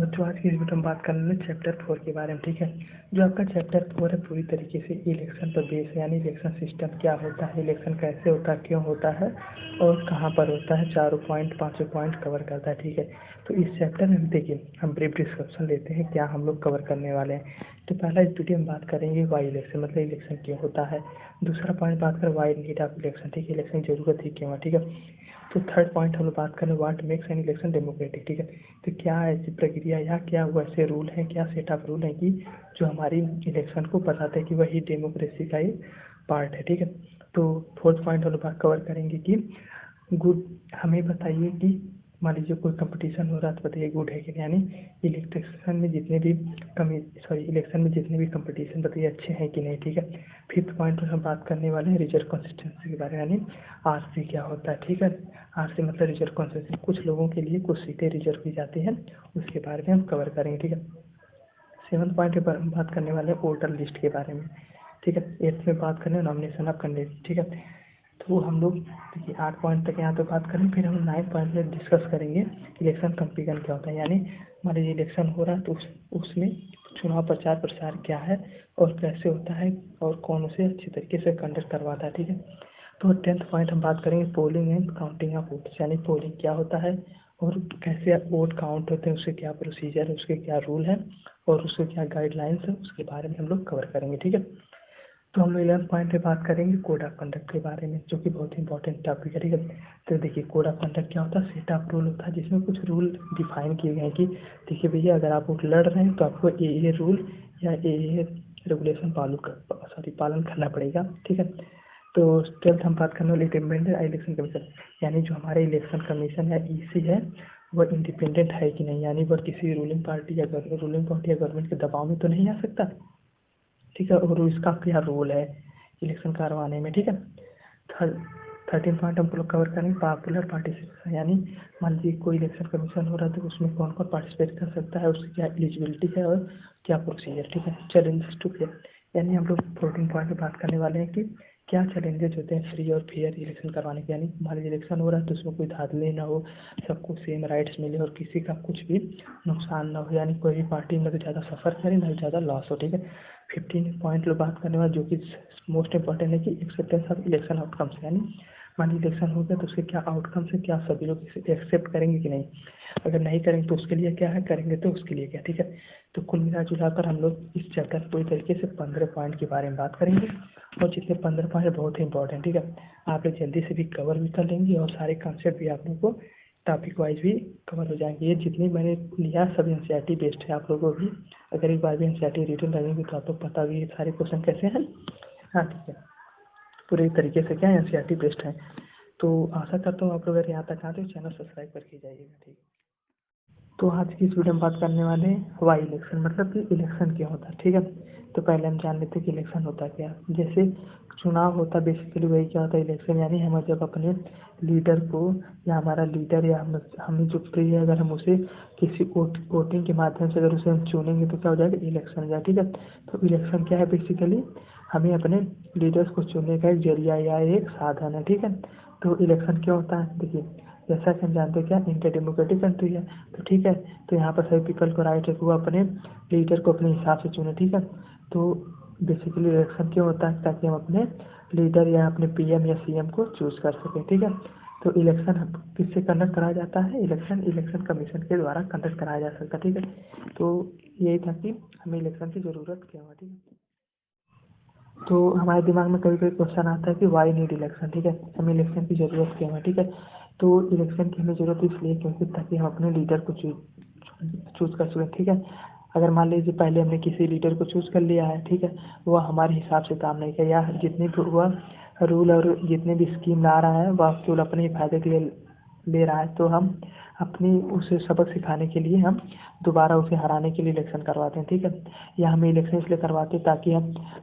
बच्चों आज की इस वीडियो में बात करने वाले चैप्टर 4 के बारे में। ठीक है, जो आपका चैप्टर 4 है पूरी तरीके से इलेक्शन पर बेस है, यानी इलेक्शन सिस्टम क्या होता है, इलेक्शन कैसे होता है, क्यों होता है और कहाँ पर होता है, चारों पॉइंट पांचों पॉइंट कवर करता है। ठीक है, तो इस चैप्टर में देखिए हम ब्रीफ डिस्क्रिप्शन लेते हैं क्या हम लोग कवर करने वाले हैं। तो पहला इस वीडियो में बात करेंगे वाई इलेक्शन, मतलब इलेक्शन क्यों होता है। दूसरा पॉइंट बात करें वाई नीड ऑफ इलेक्शन, ठीक है, इलेक्शन की जरूरत ही क्यों है। ठीक है, तो थर्ड पॉइंट हम लोग बात करें what makes an election democratic. ठीक है, तो क्या ऐसी प्रक्रिया या क्या वैसे रूल हैं, क्या सेट ऑफ रूल हैं कि जो हमारी इलेक्शन को बताते हैं कि वही डेमोक्रेसी का एक पार्ट है। ठीक है, तो फोर्थ पॉइंट हम लोग बात करेंगे कि गुड, हमें बताइए कि मान लीजिए कोई कंपटीशन हो रहा है तो बताइए गुड है कि नहीं, यानी इलेक्शन में जितने भी इलेक्शन में जितने भी कंपटीशन बताइए अच्छे हैं कि नहीं। ठीक है, फिफ्थ पॉइंट पर हम बात करने वाले हैं रिजर्व कंसिस्टेंसी के बारे में, यानी आरसी क्या होता है। ठीक है, आरसी मतलब रिजर्व कंसिस्टेंसी, कुछ लोगों के लिए कुछ सीटें रिजर्व की जाती हैं, उसके बारे में हम कवर करेंगे। ठीक है, सेवन्थ पॉइंट पर हम बात करने वाले हैं वोटर लिस्ट के बारे में। ठीक है, एट्थ में बात करें नॉमिनेशन ऑफ कैंडिडेट। ठीक है, तो हम लोग देखिए 8 पॉइंट तक यहाँ पे बात करें, फिर हम 9 पॉइंट में डिस्कस करेंगे इलेक्शन कंपीजन क्या होता है, यानी मान लीजिए इलेक्शन हो रहा है तो उसमें चुनाव प्रचार प्रसार क्या है और कैसे होता है और कौन उसे अच्छी तरीके से कंडक्ट करवाता है। ठीक है, तो 10th पॉइंट हम बात करेंगे polling and counting of votes, यानी पोलिंग क्या होता है और कैसे वोट काउंट होते हैं, उसके क्या प्रोसीजर है, उसके क्या रूल है और उसके क्या गाइडलाइंस है, उसके बारे में हम लोग कवर करेंगे। ठीक है, तो हम लोग 11 पॉइंट पे बात करेंगे कोड ऑफ कंडक्ट के बारे में, जो कि बहुत ही इंपॉर्टेंट टॉपिक है। ठीक है, तो देखिए कोड ऑफ कंडक्ट क्या होता है, सेट ऑफ रूल होता है जिसमें कुछ रूल डिफाइन किए गए हैं कि देखिए भैया अगर आप वोट लड़ रहे हैं तो आपको ये रूल या ये रेगुलेशन पालन करना पड़ेगा। ठीक है, तो 12th हम बात करने वाले इंडिपेंडेंट इलेक्शन कमीशन, यानी जो हमारे इलेक्शन कमीशन या ईसी है वह इंडिपेंडेंट है कि नहीं, यानी वह किसी रूलिंग पार्टी या गवर्नमेंट के दबाव में तो नहीं आ सकता। ठीक है, और इसका क्या रोल है इलेक्शन करवाने में। ठीक है, 13 पॉइंट हम लोग कवर करेंगे पॉपुलर पार्टिसिपेशन, यानी मान लीजिए कोई इलेक्शन कमीशन हो रहा है तो उसमें कौन कौन पार्टिसिपेट कर सकता है, उसकी क्या एलिजिबिलिटी है और क्या प्रोसीजर। ठीक है, चैलेंजेस टू फेयर, यानी हम लोग 14 पॉइंट पे बात करने वाले हैं कि क्या चैलेंजेस होते हैं फ्री और फेयर इलेक्शन करवाने के, यानी मान लीजिए इलेक्शन हो रहा है तो उसमें कोई धांधली ना हो, सबको सेम राइट्स मिले और किसी का कुछ भी नुकसान ना हो, यानी कोई भी पार्टी ना तो ज़्यादा सफ़र करे ना ज़्यादा लॉस हो। ठीक है, 15 पॉइंट लोग बात करने वाले जो कि मोस्ट इंपॉर्टेंट है कि एक्सेप्टेंस ऑफ इलेक्शन आउटकम्स, यानी मान लीजिए इलेक्शन हो गया तो उसके क्या आउटकम्स है, क्या सभी लोग इसे एक्सेप्ट करेंगे कि नहीं, अगर नहीं करेंगे तो उसके लिए क्या है, करेंगे तो उसके लिए क्या। ठीक है, तो कुल मिला जुलाकर हम लोग इस चैप्टर पूरी तरीके से 15 पॉइंट के बारे में बात करेंगे और जितने 15 पॉइंट बहुत ही इंपॉर्टेंट। ठीक है, आप लोग जल्दी से भी कवर भी कर लेंगे और सारे कॉन्सेप्ट भी आप लोग को टॉपिक वाइज भी कवर हो जाएंगे। ये जितनी मैंने लिया सब एनसीईआरटी बेस्ड है, आप लोगों को भी अगर एक बार भी एनसीईआरटी रिटर्न लगेंगे तो आप लोग पता भी सारे क्वेश्चन कैसे हैं। हाँ ठीक है, पूरे तरीके से क्या एनसीईआरटी बेस्ड है। तो आशा करता हूँ आप लोग अगर यहाँ तक आते हो चैनल सब्सक्राइब करके जाइएगा। ठीक, तो आज की इस वीडियो में बात करने वाले हैं वाई इलेक्शन, मतलब कि इलेक्शन क्या होता है। ठीक है, तो पहले हम जान लेते हैं कि इलेक्शन होता क्या है। जैसे चुनाव होता है बेसिकली वही क्या होता है इलेक्शन, यानी हम जब अपने लीडर को या हमारा लीडर या हमें जो प्रिय है अगर हम उसे किसी वोटिंग के माध्यम से अगर उसे हम चुनेंगे तो क्या हो जाएगा, इलेक्शन हो जाएगा। ठीक है, तो इलेक्शन क्या है बेसिकली हमें अपने लीडर्स को चुनने का एक जरिया या एक साधन है। ठीक है, तो इलेक्शन क्यों होता है, देखिए जैसा कि हम जानते हैं क्या इंडिया डेमोक्रेटिक कंट्री है, तो ठीक है, तो यहाँ पर सभी पीपल को राइट है कि वो अपने लीडर को अपने हिसाब से चुने। ठीक है, तो बेसिकली इलेक्शन क्यों होता है, ताकि हम अपने लीडर या अपने पीएम या सीएम को चूज कर सकें। ठीक है, तो इलेक्शन किससे कंडक्ट कराया जाता है, इलेक्शन कमीशन के द्वारा कंडक्ट कराया जा सकता है। ठीक है, तो यही था कि हमें इलेक्शन की ज़रूरत क्यों है। ठीक है, तो हमारे दिमाग में कभी कभी क्वेश्चन आता है कि वाई नीड इलेक्शन। ठीक है, हमें इलेक्शन की ज़रूरत क्यों है। ठीक है, तो इलेक्शन की हमें ज़रूरत इसलिए क्योंकि ताकि हम अपने लीडर को चूज कर सकें। ठीक है, अगर मान लीजिए पहले हमने किसी लीडर को चूज कर लिया है, ठीक है, वह हमारे हिसाब से काम नहीं किया या जितने भी वह रूल और जितने भी स्कीम ला रहा है वह केवल अपने ही फायदे के लिए ले रहा है, तो हम अपनी उसे सबक सिखाने के लिए हम दोबारा उसे हराने के लिए इलेक्शन करवाते हैं। ठीक है, या हमें इलेक्शन इसलिए करवाते हैं ताकि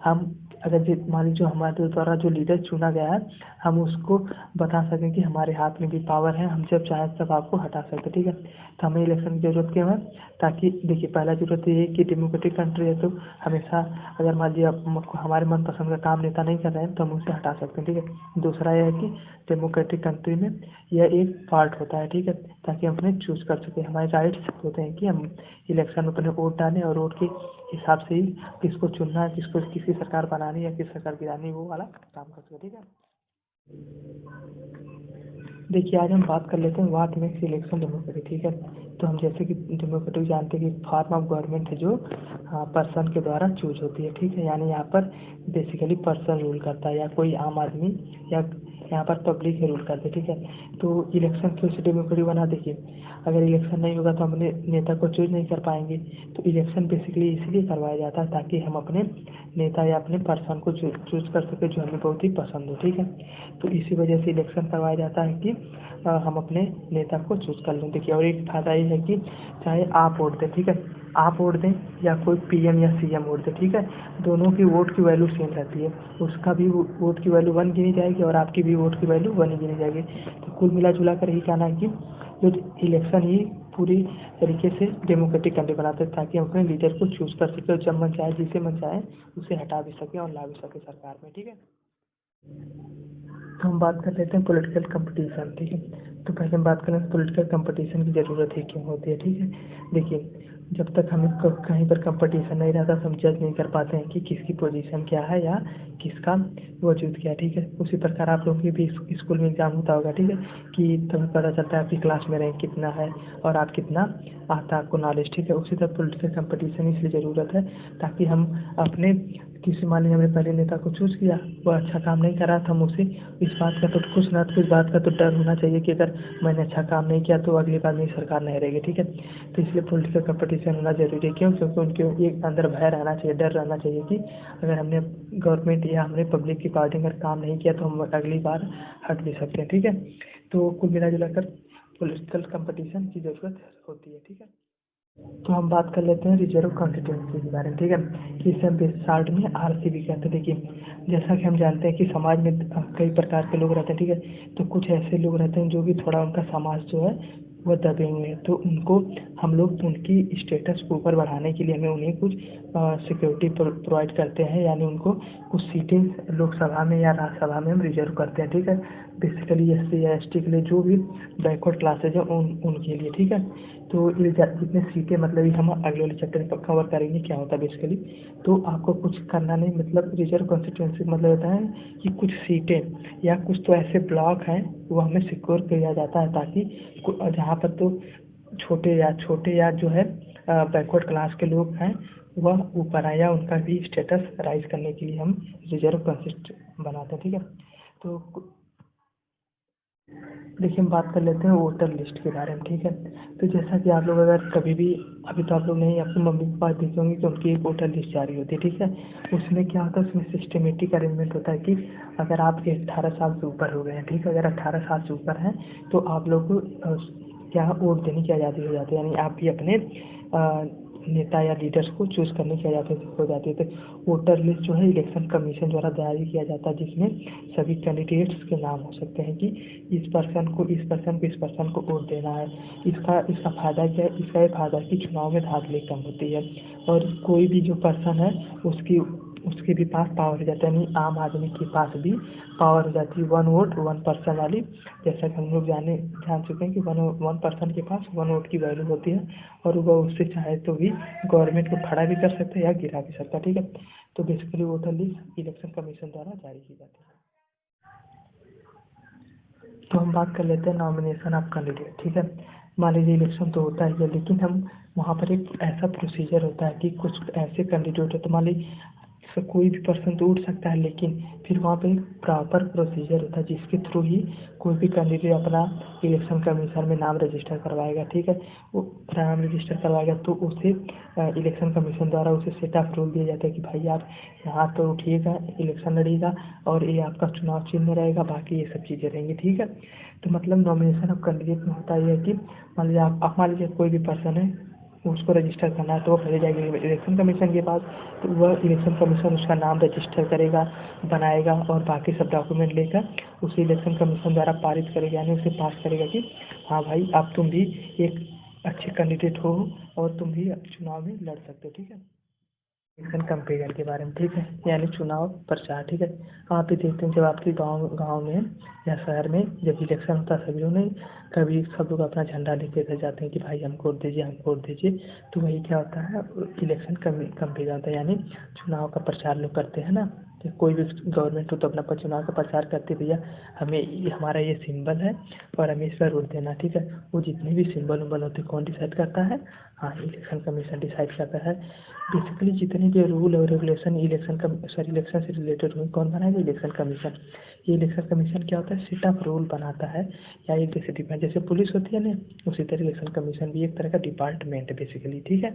हम अगर मान लीजिए जो हमारे द्वारा जो लीडर चुना गया है, हम उसको बता सकें कि हमारे हाथ में भी पावर है, हम जब चाहें तब आपको हटा सकते हैं, ठीक है। तो हमें इलेक्शन की ज़रूरत क्यों है? ताकि देखिए, पहला ज़रूरत ये है कि डेमोक्रेटिक कंट्री है, तो हमेशा अगर मान लीजिए हमारे मनपसंद का काम नेता नहीं कर रहे हैं तो हम उसे हटा सकते हैं, ठीक है। दूसरा यह है कि डेमोक्रेटिक कंट्री में यह एक पार्ट होता है, ठीक है, ताकि हम अपने चूज़ कर सकें। हमारे राइट्स होते हैं कि हम इलेक्शन में अपने वोट डालें और वोट के हिसाब से ही किसको चुनना है, किसको किसकी सरकार बनानी है, किस सरकार गिरानी है, वो वाला काम कर सकें, ठीक है। देखिए, आज हम बात कर लेते हैं व्हाट मेक्स इलेक्शन डेमोक्रेटिक, ठीक है। तो हम जैसे कि डेमोक्रेटिक जानते हैं कि फॉर्म ऑफ गवर्नमेंट है जो पर्सन के द्वारा चूज होती है, ठीक है। यानी यहाँ पर बेसिकली पर्सन रूल करता है या कोई आम आदमी, या यहाँ पर पब्लिक ही रूल करते हैं, ठीक है। तो इलेक्शन क्यों से डेमोक्रेटिक बना? देखिए, अगर इलेक्शन नहीं होगा तो हम अपने नेता को चूज नहीं कर पाएंगे। तो इलेक्शन बेसिकली इसलिए करवाया जाता है ताकि हम अपने नेता या अपने पर्सन को चूज कर सके जो हमें बहुत ही पसंद हो, ठीक है। तो इसी वजह से इलेक्शन करवाया जाता है कि हम अपने नेता को चूज कर लें। देखिए, और एक फायदा ये है कि चाहे आप वोट दें, ठीक है, आप वोट दें या कोई पीएम या सीएम वोट दे, ठीक है, दोनों की वोट की वैल्यू सेम रहती है। उसका भी वोट की वैल्यू 1 गिनी जाएगी और आपकी भी वोट की वैल्यू 1 गिनी जाएगी। तो कुल मिला जुला कर यही कहना है कि जो इलेक्शन ही पूरी तरीके से डेमोक्रेटिक कंट्री बनाते हैं ताकि हम अपने लीडर को चूज कर सकें और जब मन चाहे जिसे मन चाहे उसे हटा भी सकें और ला भी सकें सरकार में, ठीक है। तो हम बात कर लेते हैं पॉलिटिकल कंपटीशन, ठीक है। तो पहले हम बात करें पॉलिटिकल कंपटीशन की ज़रूरत ही क्यों होती है, ठीक है। देखिए, जब तक हमें कहीं पर कंपटीशन नहीं रहता तो हम जज नहीं कर पाते हैं कि किसकी पोजीशन क्या है या किसका वजूद क्या है, ठीक है। उसी प्रकार आप लोगों की भी स्कूल में एग्जाम होता होगा, ठीक है, कि तभी पता चलता है आपकी क्लास में रैंक कितना है और आप कितना आता है आपको नॉलेज, ठीक है। उसी तरह पॉलिटिकल कंपटीशन इसलिए ज़रूरत है ताकि हम अपने किसी, मान लीजिए हमने पहले नेता को चूज़ किया, वो अच्छा काम नहीं कर रहा था, हम उसे इस बात का तो कुछ ना कुछ बात का तो डर होना चाहिए कि अगर मैंने अच्छा काम नहीं किया तो अगली बार मेरी सरकार नहीं रहेगी, ठीक है। तो इसलिए पॉलिटिकल कंपटीशन होना जरूरी है। क्यों? क्योंकि उनके एक अंदर भय रहना चाहिए, डर रहना चाहिए कि अगर हमने गवर्नमेंट या हमने पब्लिक के अकॉर्डिंग अगर काम नहीं किया तो हम अगली बार हट भी सकते हैं, ठीक है। तो कुल मिला जुलाकर पॉलिटिकल कंपटीशन की ज़रूरत होती है, ठीक है। तो हम बात कर लेते हैं रिजर्व कॉन्स्टिट्यूंसी के बारे में, ठीक है, कि इसे हम शार्ट में आरसीबी कहते हैं। देखिए, जैसा कि हम जानते हैं कि समाज में कई प्रकार के लोग रहते हैं, ठीक है। तो कुछ ऐसे लोग रहते हैं जो कि थोड़ा उनका समाज जो है वो दबे हुए हैं, तो उनको हम लोग उनकी स्टेटस को ऊपर बढ़ाने के लिए हमें उन्हें कुछ सिक्योरिटी प्रोवाइड करते हैं, यानी उनको कुछ सीटें लोकसभा में या राज्यसभा में हम रिजर्व करते हैं, ठीक है। बेसिकली एससी या एसटी के लिए, जो भी बैकवर्ड क्लासेज हैं उनके लिए, ठीक है। तो ये जितने सीटें, मतलब ये हम अगले वाले चैप्टर में कवर करेंगे क्या होता है बेसिकली। तो आपको कुछ करना नहीं, मतलब रिजर्व कॉन्स्टिट्यूंसी मतलब होता है कि कुछ सीटें या कुछ तो ऐसे ब्लॉक हैं वो हमें सिक्योर किया जाता है ताकि जहाँ पर तो छोटे या जो है बैकवर्ड क्लास के लोग हैं वह ऊपर आए या उनका भी स्टेटस राइज करने के लिए हम रिजर्व कॉन्स्टिट्यूंसी बनाते हैं, ठीक है। तो देखिए, हम बात कर लेते हैं वोटर लिस्ट के बारे में, ठीक है। तो जैसा कि आप लोग अगर कभी भी, अभी तो आप लोग नहीं, आपके मम्मी पापा देखे होंगे कि उनकी एक वोटर लिस्ट जारी होती है, ठीक है। उसमें क्या होता है, उसमें सिस्टमेटिक अरेंजमेंट होता है कि अगर आप 18 साल से ऊपर हो गए हैं, ठीक है, अगर 18 साल से ऊपर हैं तो आप लोग को क्या वोट देने की आज़ादी हो जाती है, यानी आप भी अपने नेता या लीडर्स को चूज करने की आज़ादी हो जाती है। तो वोटर लिस्ट जो है इलेक्शन कमीशन द्वारा जारी किया जाता है, जिसमें सभी कैंडिडेट्स के नाम हो सकते हैं कि इस पर्सन को इस पर्सन को वोट देना है। इसका फ़ायदा क्या है? इसका ये फ़ायदा है कि चुनाव में धांधली कम होती है और कोई भी जो पर्सन है उसके भी पास पावर हो जाता है, यानी आम आदमी के पास भी पावर हो जाती है 1 वोट 1 पर्सन वाली। जैसा कि हम लोग जान चुके हैं कि वन पर्सन के पास 1 वोट की वैल्यू होती है और वह उससे चाहे तो भी गवर्नमेंट को खड़ा भी कर सकता है या गिरा भी सकता है, ठीक है। तो basically voter list election commission द्वारा जारी की जाती है। तो हम बात कर लेते हैं नॉमिनेशन ऑफ कैंडिडेट, ठीक है। मान लीजिए इलेक्शन तो होता ही है, लेकिन हम वहाँ पर एक ऐसा प्रोसीजर होता है कि कुछ ऐसे कैंडिडेट है, तो मान लीजिए कोई भी पर्सन तो उठ सकता है, लेकिन फिर वहाँ पे एक प्रॉपर प्रोसीजर होता है जिसके थ्रू ही कोई भी कैंडिडेट अपना इलेक्शन कमीशन में नाम रजिस्टर करवाएगा, ठीक है। वो नाम रजिस्टर करवाएगा तो उसे इलेक्शन कमीशन द्वारा उसे सेट ऑफ रूल दिया जाता है कि भाई आप यहाँ तो उठिएगा, इलेक्शन लड़िएगा और ये आपका चुनाव चिन्ह रहेगा, बाकी ये सब चीज़ें रहेंगी, ठीक है। तो मतलब नॉमिनेशन ऑफ कैंडिडेट में होता है कि मान लीजिए आप मान लीजिए कोई भी पर्सन है, उसको रजिस्टर करना है तो वो भेज जाएगी इलेक्शन कमीशन के पास। तो वह इलेक्शन कमीशन उसका नाम रजिस्टर करेगा, बनाएगा और बाकी सब डॉक्यूमेंट लेकर उसे इलेक्शन कमीशन द्वारा पारित करेगा, यानी उसे पास करेगा कि हाँ भाई अब तुम भी एक अच्छे कैंडिडेट हो और तुम भी चुनाव में लड़ सकते हो। ठीक है, इलेक्शन कंपेयर के बारे में, ठीक है, यानी चुनाव प्रचार। ठीक है, आप भी देखते हैं जब आपके गांव गांव में या शहर में जब इलेक्शन होता है सभी लोग नहीं, कभी सब लोग अपना झंडा लेके इधर जाते हैं कि भाई हम वोट दीजिए, हम वोट दीजिए। तो वही क्या होता है, इलेक्शन कंपेयर होता है, यानी चुनाव का प्रचार लोग करते हैं ना। कि कोई भी गवर्नमेंट हो तो अपना चुनाव का प्रचार करते भैया हमें हमारा ये सिंबल है और हमें इस पर वोट देना। ठीक है, वो जितने भी सिंबल उम्बल होते हैं कौन डिसाइड करता है, हाँ इलेक्शन कमीशन डिसाइड करता है। बेसिकली जितने भी रूल और रेगुलेशन इलेक्शन से रिलेटेड हुए कौन बनाएगा, इलेक्शन कमीशन। ये इलेक्शन कमीशन क्या होता है, सेट ऑफ रूल बनाता है या एक जैसे डिपार्ट जैसे पुलिस होती है ना, उसी तरह इलेक्शन कमीशन भी एक तरह का डिपार्टमेंट है बेसिकली। ठीक है,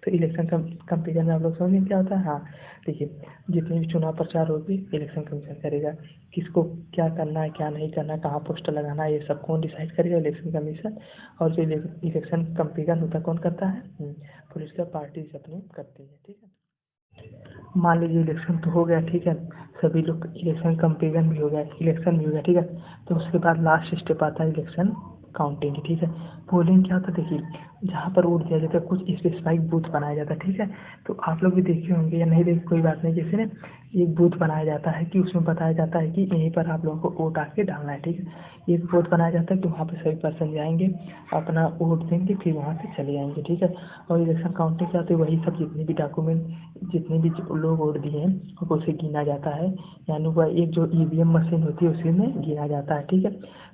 तो इलेक्शन कंपेरिजन में आप लोग समझें क्या होता है। हाँ देखिए, जितने भी चुनाव प्रचार होगी इलेक्शन कमीशन करेगा, किसको क्या करना है क्या नहीं करना है, कहाँ पोस्टर लगाना है, ये सब कौन डिसाइड करेगा, इलेक्शन कमीशन। और जो इलेक्शन कंपेरिजन होता है कौन करता है, पॉलिटिकल पार्टीज अपने करती है। ठीक है, मान लीजिए इलेक्शन तो हो गया, ठीक है, सभी लोग इलेक्शन कंपेरिजन भी हो गया, इलेक्शन भी हो गया, ठीक है। तो उसके बाद लास्ट स्टेप आता है इलेक्शन काउंटिंग। ठीक है, पोलिंग क्या होता है, देखिए जहाँ पर वोट दिया जाता है कुछ स्पेसिफाइक बूथ बनाया जाता है। ठीक है, तो आप लोग भी देखे होंगे या नहीं देखे कोई बात नहीं, जैसे ना एक बूथ बनाया जाता है कि उसमें बताया जाता है कि यहीं पर आप लोगों को वोट आके डालना है। ठीक है, एक बूथ बनाया जाता है कि वहाँ पे सभी पर्सन जाएंगे, अपना वोट देंगे, फिर वहाँ से चले जाएंगे। ठीक है, और इलेक्शन काउंटिंग क्या होती है, वही सब जितने भी डॉक्यूमेंट जितने भी लोग वोट दिए हैं उसे गिना जाता है, यानी वह एक जो ईवीएम मशीन होती है उसी में गिना जाता है। ठीक है,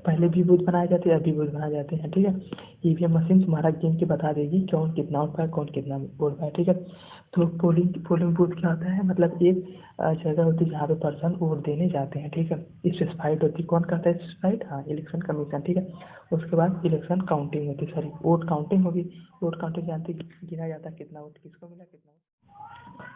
पहले भी बूथ बनाए जाते हैं अभी बूथ बनाए जाते हैं। ठीक है, ईवीएम मशीन तुम्हारा गिन के बता देगी कौन कितना वोट पाया कौन कितना वोट पाया। ठीक है, तो पोलिंग बूथ क्या होता है, मतलब एक जगह होती है जहाँ पे पर्सन वोट देने जाते हैं। ठीक है, स्पेसिफाइड होती है, कौन करता है स्पेसिफाइड, हाँ इलेक्शन कमीशन। ठीक है, उसके बाद इलेक्शन काउंटिंग होती है, सॉरी वोट काउंटिंग होगी। वोट काउंटिंग जानते गिना जाता है कितना वोट किसको मिला कितना।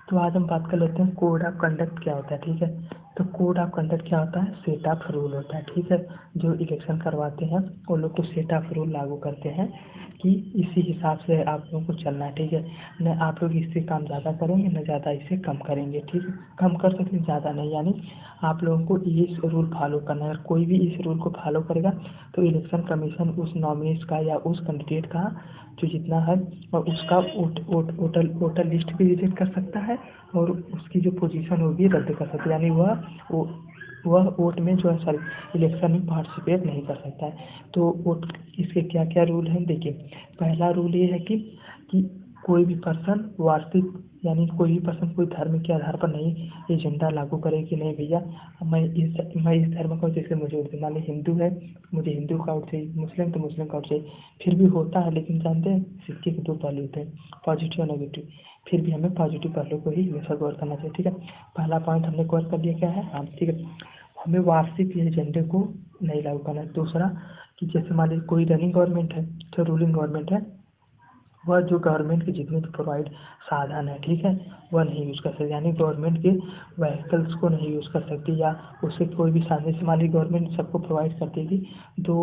तो आज हम बात कर लेते हैं कोड ऑफ कंडक्ट क्या होता है। ठीक है, तो कोड ऑफ कंडक्ट क्या होता है, सेट ऑफ रूल होता है। ठीक है, जो इलेक्शन करवाते हैं वो लोग को सेट ऑफ रूल लागू करते हैं कि इसी हिसाब से आप लोगों को चलना है। ठीक है, न आप लोग इससे काम ज़्यादा करेंगे न ज़्यादा इससे कम करेंगे। ठीक है, कम कर सकते हैं ज़्यादा नहीं, यानी आप लोगों को इस रूल फॉलो करना है। अगर कोई भी इस रूल को फॉलो करेगा तो इलेक्शन कमीशन उस नॉमिनीज का या उस कैंडिडेट का जो जितना है और उसका वोटर लिस्ट भी रिजेक्ट कर सकता है और उसकी जो पोजीशन होगी रद्द कर सकता है, यानी वह वोट में जो है सॉरी इलेक्शन में पार्टिसिपेट नहीं कर सकता है। तो वोट इसके क्या क्या रूल हैं, देखिए पहला रूल ये है कि कोई भी पर्सन वार्षिक यानी कोई भी पर्सन कोई धर्म के आधार पर नहीं एजेंडा लागू करे कि नहीं भैया मैं इस धर्म का जैसे मुझे वोट मान ली हिंदू है मुझे हिंदू का वोट चाहिए, मुस्लिम तो मुस्लिम का वोट चाहिए। फिर भी होता है, लेकिन जानते हैं सिक्के के दो पहलू होते हैं, पॉजिटिव और नेगेटिव। फिर भी हमें पॉजिटिव पहलू को ही हमेशा गौर करना चाहिए। ठीक है, पहला पॉइंट हमने गौर कर लिया क्या है, हाँ ठीक है, हमें वार्षिक एजेंडे को नहीं लागू करना है। दूसरा कि जैसे मान लीजिए कोई रनिंग गवर्नमेंट है जो रूलिंग गवर्नमेंट है वह जो गवर्नमेंट के जितने भी प्रोवाइड साधन है, ठीक है, वह नहीं यूज़ कर सकती, यानी गवर्नमेंट के व्हीकल्स को नहीं यूज़ कर सकती या उससे कोई भी साधन। जैसे मान ली गवर्नमेंट सबको प्रोवाइड करती है कि दो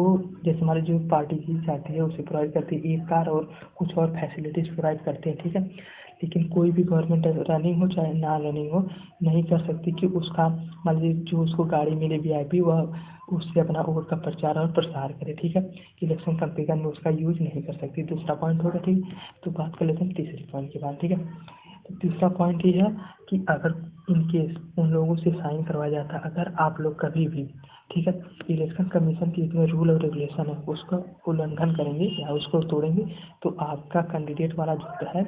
जैसे हमारी जो पार्टी की जाती है उसे प्रोवाइड करती है एक कार और कुछ और फैसिलिटीज़ प्रोवाइड करते हैं। ठीक है, लेकिन कोई भी गवर्नमेंट रनिंग हो चाहे ना रनिंग हो नहीं कर सकती कि उसका मान लीजिए जो उसको गाड़ी मिले वीआईपी वह उससे अपना वोट का प्रचार और प्रसार करे। ठीक है, इलेक्शन कंपेयर में उसका यूज नहीं कर सकती। दूसरा पॉइंट होगा, ठीक। तो बात कर लेते हैं तीसरे पॉइंट की बात। ठीक है, तो तीसरा पॉइंट ये है कि अगर इन केस उन लोगों से साइन करवाया जाता है, अगर आप लोग कभी भी ठीक है इलेक्शन कमीशन के जितने रूल और रेगुलेशन है उसका उल्लंघन करेंगे या उसको तोड़ेंगे तो आपका कैंडिडेट वाला जो है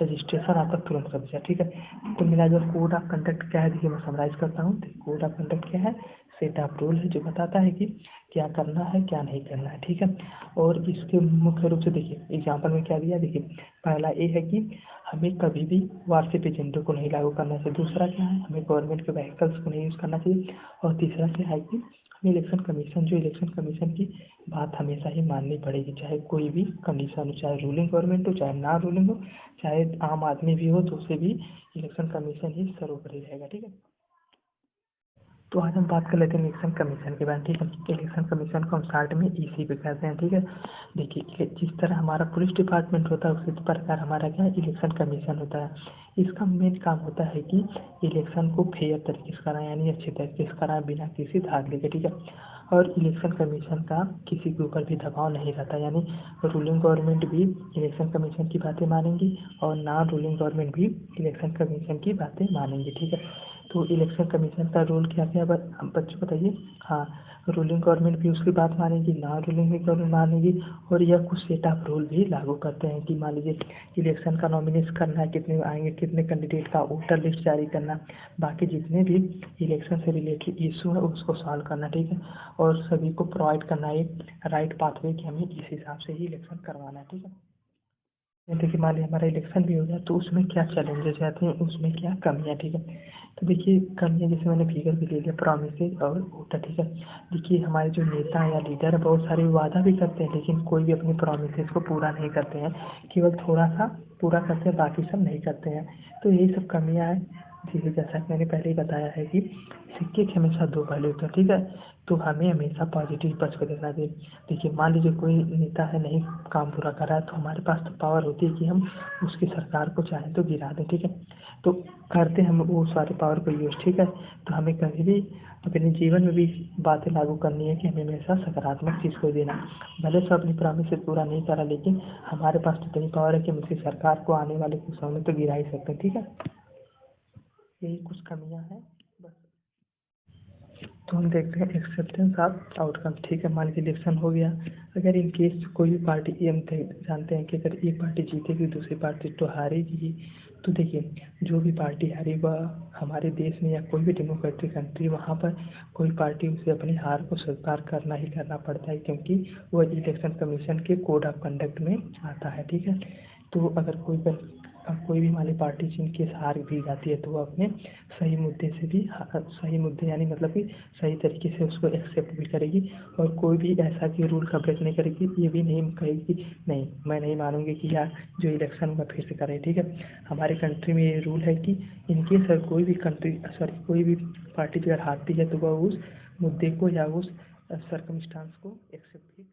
रजिस्ट्रेशन आपका तुरंत रद्द जाए। ठीक है, तो मेरा जो कोड ऑफ कंडक्ट क्या है, देखिए मैं समराइज करता हूँ। कोड ऑफ कंडक्ट क्या है, सेट ऑफ रूल है जो बताता है कि क्या करना है क्या नहीं करना है। ठीक है, और इसके मुख्य रूप से देखिए एग्जाम्पल में क्या दिया, देखिए पहला ये है कि हमें कभी भी वार्षिक एजेंडे को नहीं लागू करना चाहिए। दूसरा क्या है, हमें गवर्नमेंट के व्हीकल्स को नहीं यूज़ करना चाहिए। और तीसरा क्या है कि हमें इलेक्शन कमीशन की बात हमेशा ही माननी पड़ेगी, चाहे कोई भी कंडीशन हो, चाहे रूलिंग गवर्नमेंट हो चाहे ना रूलिंग हो, चाहे आम आदमी भी हो तो उसे भी इलेक्शन कमीशन ही सर्वोपरि रहेगा। ठीक है, तो आज हम बात कर लेते हैं इलेक्शन कमीशन के बारे में, ठीक है। इलेक्शन कमीशन को हम शॉर्ट में ईसी भी कहते हैं, ठीक है। देखिए, जिस तरह हमारा पुलिस डिपार्टमेंट होता है उसी प्रकार हमारा क्या है, इलेक्शन कमीशन होता है। इसका मेन काम होता है कि इलेक्शन को फेयर तरीके से कराएं, यानी अच्छे तरीके से कराएं, बिना किसी धांधली के, ठीक है। और इलेक्शन कमीशन का किसी के ऊपर भी दबाव नहीं रहता, यानी रूलिंग गवर्नमेंट भी इलेक्शन कमीशन की बातें मानेंगी और नॉन रूलिंग गवर्नमेंट भी इलेक्शन कमीशन की बातें मानेंगी, ठीक है। तो इलेक्शन कमीशन का रोल क्या क्या है बच्चों बताइए। हाँ, रूलिंग गवर्नमेंट भी उसकी बात मानेगी, नॉन रूलिंग भी गवर्नमेंट मानेगी, और यह कुछ सेट ऑफ रूल भी लागू करते हैं कि मान लीजिए इलेक्शन का नॉमिनेशन करना है, कितने आएंगे, कितने कैंडिडेट का वोटर लिस्ट जारी करना, बाकी जितने भी इलेक्शन से रिलेटेड इशू है उसको सॉल्व करना, ठीक है। और सभी को प्रोवाइड करना एक राइट पाथवे कि हमें इस हिसाब से ही इलेक्शन करवाना है, ठीक है। देखिए, मान लीजिए हमारा इलेक्शन भी हो गया तो उसमें क्या चैलेंजेस आते हैं, उसमें क्या कमियाँ, ठीक है। तो देखिए, कमियाँ जैसे मैंने फिगर भी ले लिया, प्रॉमिसेस और वोटर, ठीक है। देखिए, हमारे जो नेता या लीडर है बहुत सारे वादा भी करते हैं, लेकिन कोई भी अपनी प्रॉमिसेस को पूरा नहीं करते हैं, केवल थोड़ा सा पूरा करते हैं, बाकी सब नहीं करते हैं। तो यही सब कमियाँ हैं। देखिए, जैसा कि मैंने पहले ही बताया है कि सिक्के के हमेशा दो पहलू होते हैं, ठीक है। तो हमें हमेशा पॉजिटिव पक्ष को देखना चाहिए। देखिए, मान लीजिए कोई नेता है नहीं काम पूरा कर रहा है, तो हमारे पास तो पावर होती है कि हम उसकी सरकार को चाहें तो गिरा दें, ठीक है। तो करते हम वो सारे पावर को यूज़, ठीक है। तो हमें कभी भी अपने जीवन में भी बातें लागू करनी है कि हमें हमेशा सकारात्मक चीज़ को देना। भले से अपनी प्रॉमिस पूरा नहीं करा, लेकिन हमारे पास तो इतनी पावर है कि हम उसकी सरकार को आने वाले कुछ समय में तो गिरा ही सकते हैं, ठीक है। यही कुछ कमियाँ हैं बस। तो हम देखते हैं एक्सेप्टेंस ऑफ आउटकम, ठीक है। मान लीजिए इलेक्शन हो गया, अगर इन केस कोई भी पार्टी, ये हम जानते हैं कि अगर एक पार्टी जीतेगी दूसरी पार्टी तो हारेगी। तो देखिए, जो भी पार्टी हारी वह हमारे देश में या कोई भी डेमोक्रेटिक कंट्री, वहाँ पर कोई पार्टी उसे अपनी हार को स्वीकार करना ही करना पड़ता है, क्योंकि वह इलेक्शन कमीशन के कोड ऑफ कंडक्ट में आता है, ठीक है। तो अगर कोई भी हमारी पार्टी जिनके हार भी जाती है तो वो अपने सही मुद्दे से भी सही मुद्दे यानी मतलब कि सही तरीके से उसको एक्सेप्ट भी करेगी, और कोई भी ऐसा कि रूल का ब्रेक नहीं करेगी, ये भी नहीं कहेगी कि नहीं मैं नहीं मानूंगी कि यार जो इलेक्शन हुआ फिर से करें, ठीक है। हमारे कंट्री में ये रूल है कि इनकेस अगर कोई भी कोई भी पार्टी अगर हारती है तो वह उस मुद्दे को या उस सर्कमस्टांस को एक्सेप्ट भी